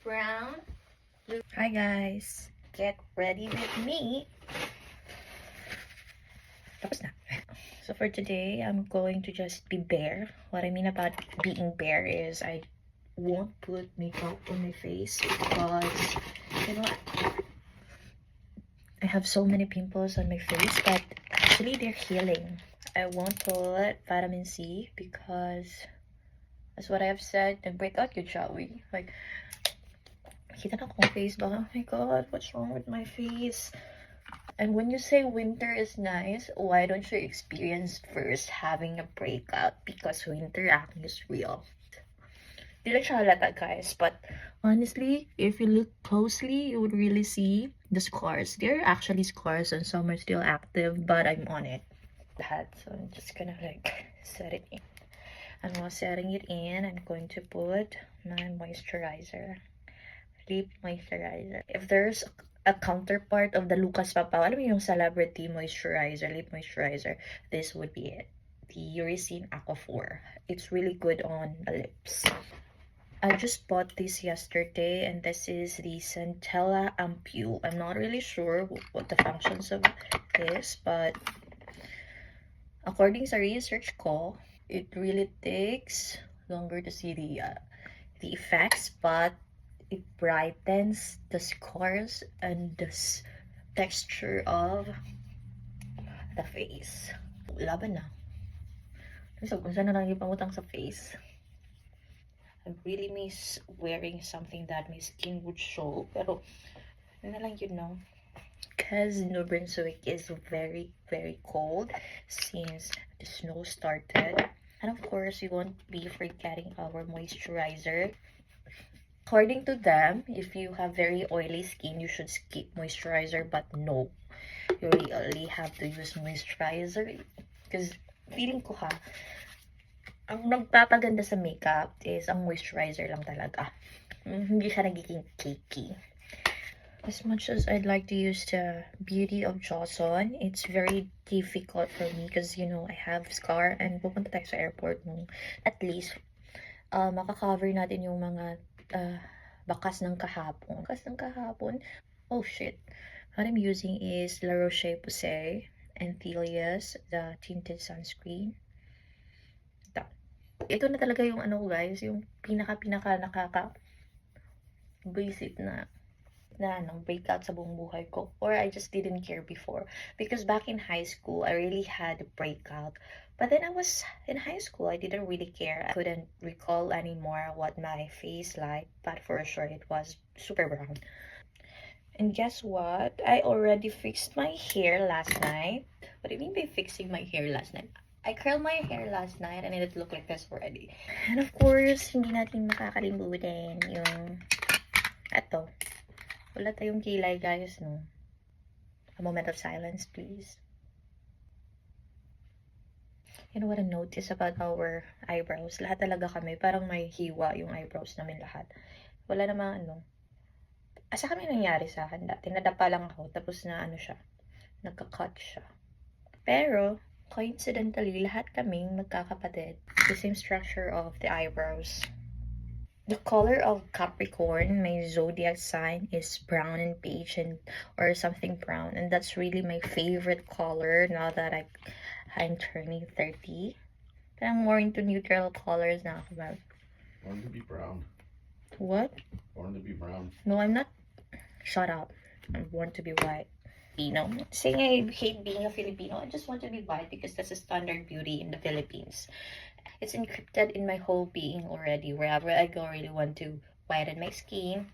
brown. Hi guys, get ready with me. Tapos na. So for today, I'm going to just be bare. What I mean about being bare is I won't put makeup on my face because, you know, I have so many pimples on my face, but actually they're healing. I won't put vitamin C because, as what I have said, nag-break out yun, shall we? Like, kita na akong face ba? Oh my god, what's wrong with my face? And when you say winter is nice, why don't you experience first having a breakout? Because winter acne is real. Di lang siya halata, guys, but honestly, if you look closely, you would really see the scars. There are actually scars and some are still active, but I'm on it. So I'm just gonna like set it in. And while setting it in, I'm going to put my moisturizer. Lip moisturizer. If there's a counterpart of the Lucas Papaw, alam mo yung celebrity moisturizer, lip moisturizer, this would be it. The Eucerin Aquaphor. It's really good on the lips. I just bought this yesterday, and this is the Centella Ampule. I'm not really sure what the functions of this, but according sa research ko, it really takes longer to see the effects, but it brightens the scars and the texture of the face. Laban na. So, kung saan na lang ipangutang sa face. I really miss wearing something that my skin would show. Pero, yun na lang, you know. Because New Brunswick is very, very cold since the snow started. And of course, we won't be forgetting our moisturizer. According to them, if you have very oily skin, you should skip moisturizer, but no. You really have to use moisturizer. Because feeling ko ang nagpapaganda sa makeup is ang moisturizer lang talaga. Hindi siya nagiging cakey. As much as I'd like to use the Beauty of Johnson, it's very difficult for me because, you know, I have scar and pupunta tayo sa airport nung at least makakover natin yung mga bakas ng kahapon. Oh shit. What I'm using is La Roche-Posay and Thelia's, the tinted sunscreen. Ito na talaga yung ano guys, yung pinaka nakaka-basic na breakout sa buong buhay ko. Or I just didn't care before. Because back in high school, I really had a breakout. But then I was in high school, I didn't really care. I couldn't recall anymore what my face like. But for sure, it was super brown. And guess what? I already fixed my hair last night. What do you mean by fixing my hair last night? I curled my hair last night and it looked like this already. And of course, hindi natin makakalimutan yung eto. Wala tayong kilay, guys, no? A moment of silence, please. You know what I noticed about our eyebrows? Lahat talaga kami, parang may hiwa yung eyebrows namin lahat. Wala namang ano. Asa kami nangyari sa akin dati? Nadapa lang ako, tapos na ano siya, nagka-cut siya. Pero, coincidentally, lahat kaming magkakapatid. The same structure of the eyebrows. The color of Capricorn, my zodiac sign, is brown and beige or something brown. And that's really my favorite color now that I'm turning 30. But I'm more into neutral colors now. Born to be brown. What? Born to be brown. No, I'm not. Shut up. I'm born to be white. Filipino. Saying I hate being a Filipino, I just want to be white because that's a standard beauty in the Philippines. It's encrypted in my whole being already. Wherever I go, I really want to whiten my skin.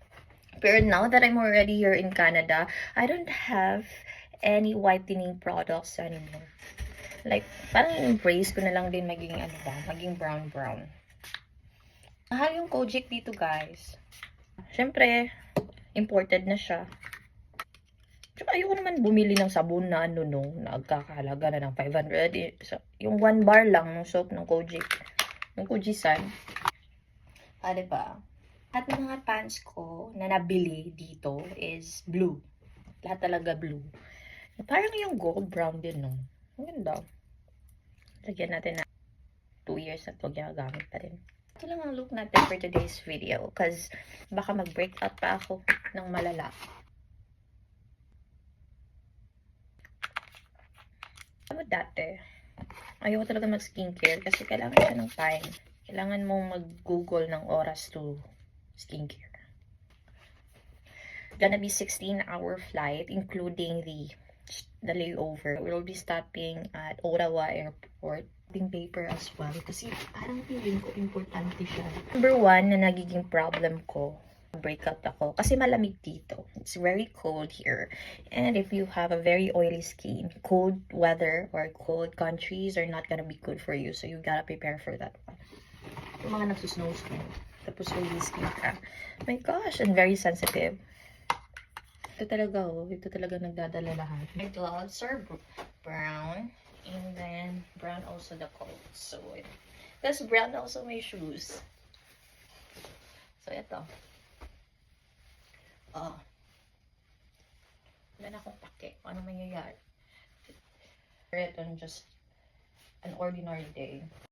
But now that I'm already here in Canada, I don't have any whitening products anymore. Like, parang embrace ko na lang din maging brown. Mahal yung Kojic dito, guys. Siyempre, imported na siya. Tsaka ayoko naman bumili ng sabon na nagkakahalaga na ng 500. Yung 1 bar lang ng soap ng Kojic. Yung Kojisan. Diba? At ng mga pants ko na nabili dito is blue. Lahat talaga blue. Parang yung gold brown din, no? Ang ganda. Lagyan natin na 2 years na ito, ginagamit pa rin. Ito lang ang look natin for today's video. Because baka mag-break out pa ako ng malala. Ano dati? Ayoko talaga mag-skincare kasi kailangan siya ng time. Kailangan mong mag-google ng oras to skincare. Gonna be 16-hour flight including the layover. We'll be stopping at Ottawa Airport. Paper as well kasi parang feeling ko importante siya. Number one na nagiging problem ko, breakout ako kasi malamig dito. It's very cold here. And if you have a very oily skin, cold weather or cold countries are not gonna be good for you. So you gotta prepare for that one. Yung mga nagsusnow skin, tapos oily skin ka. My gosh, and very sensitive. Ito talaga nagdadala lahat. My gloves are brown. And then, brown also the coat. So, that's brown also my shoes. So, ito. Oh. Wala na akong pake. Ano mangyayari? Ito just an ordinary day.